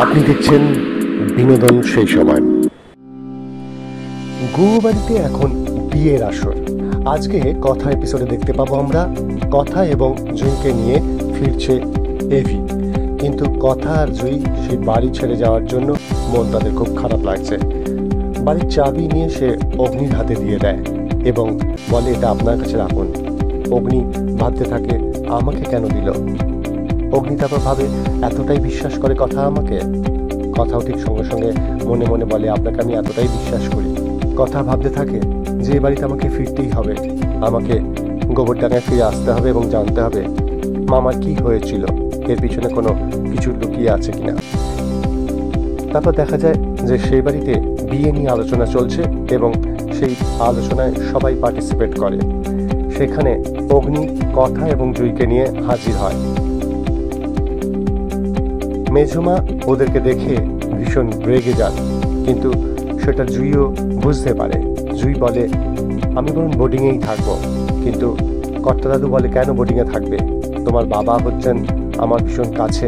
আপনি দেখছেন বিনোদন সেই সময়। গুরুবাড়িতে এখন বিয়ের আসর। আজকে কথা এপিসোডে দেখতে পাবো আমরা কথা এবং জুঁইকে নিয়ে ফিরছে এভি। কিন্তু কথা আর জুঁই সেই বাড়ি ছেড়ে যাওয়ার জন্য মন তাদের খুব খারাপ লাগছে। বাড়ির চাবি নিয়ে সে অগ্নির হাতে দিয়ে দেয় এবং বলে, এটা আপনার কাছে রাখুন। অগ্নি ভাবতে থাকে, আমাকে কেন দিল? অগ্নি তারপর ভাবে, এতটাই বিশ্বাস করে কথা আমাকে? কথাও ঠিক সঙ্গে সঙ্গে মনে মনে বলে, আপনাকে আমি এতটাই বিশ্বাস করি। কথা ভাবতে থাকে যে এই বাড়িতে আমাকে ফিরতেই হবে, আমাকে গোবরডাঙ্গায় ফিরে আসতে হবে এবং জানতে হবে মামার কি হয়েছিল, এর পিছনে কোনো কিছু লুকিয়ে আছে কিনা। তারপর দেখা যায় যে সেই বাড়িতে বিয়ে নিয়ে আলোচনা চলছে এবং সেই আলোচনায় সবাই পার্টিসিপেট করে। সেখানে অগ্নি কথা এবং জুঁইকে নিয়ে হাজির হয়। মেঝুমা ওদেরকে দেখে ভীষণ রেগে যান, কিন্তু সেটা জুঁইও বুঝতে পারে। জুঁই বলে, আমি বরং বোর্ডিংয়েই থাকবো। কিন্তু কর্তা দাদু বলে, কেন বোর্ডিংয়ে থাকবে? তোমার বাবা হচ্ছেন আমার ভীষণ কাছে,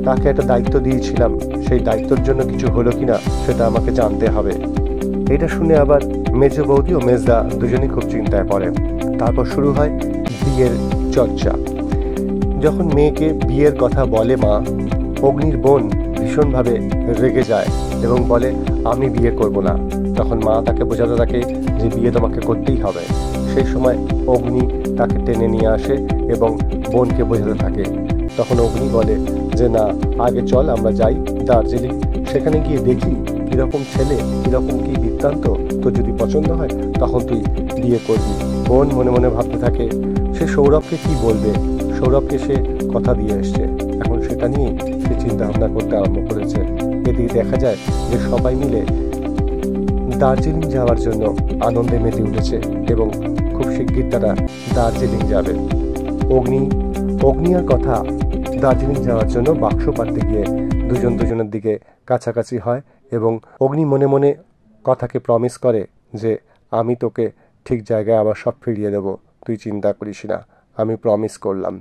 তাকে একটা দায়িত্ব দিয়েছিলাম, সেই দায়িত্বের জন্য কিছু হলো কিনা সেটা আমাকে জানতে হবে। এটা শুনে আবার মেজ বৌদি ও মেজদা দুজনেই খুব চিন্তায় পড়ে। তারপর শুরু হয় বিয়ের চর্চা। যখন মেয়েকে বিয়ের কথা বলে মা, অগ্নির বোন ভীষণভাবে রেগে যায় এবং বলে, আমি বিয়ে করব না। তখন মা তাকে বোঝাতে থাকে যে বিয়ে তোমাকে করতেই হবে। সেই সময় অগ্নি তাকে টেনে নিয়ে আসে এবং বোনকে বোঝাতে থাকে। তখন অগ্নি বলে যে, না, আগে চল আমরা যাই দার্জিলিং, সেখানে গিয়ে দেখি কীরকম ছেলে, কীরকম কী বৃত্তান্ত, তোর যদি পছন্দ হয় তখন তুই বিয়ে করবি। বোন মনে মনে ভাবতে থাকে সে সৌরভকে কি বলবে। সৌরভকে সে কথা দিয়ে এসছে, এখন সেটা নিয়ে সে চিন্তা ভাবনা করতে আরম্ভ করেছে। এদিকে দেখা যায় যে সবাই মিলে দার্জিলিং যাওয়ার জন্য আনন্দে মেতে উঠেছে এবং খুব শিগগির তারা দার্জিলিং যাবে। অগ্নি আর কথা দার্জিলিং যাওয়ার জন্য বাক্স পাততে গিয়ে দুজনের দিকে কাছাকাছি হয় এবং অগ্নি মনে মনে কথাকে প্রমিস করে যে আমি তোকে ঠিক জায়গায় আবার সব ফিরিয়ে দেবো, তুই চিন্তা করিস না, আমি প্রমিস করলাম।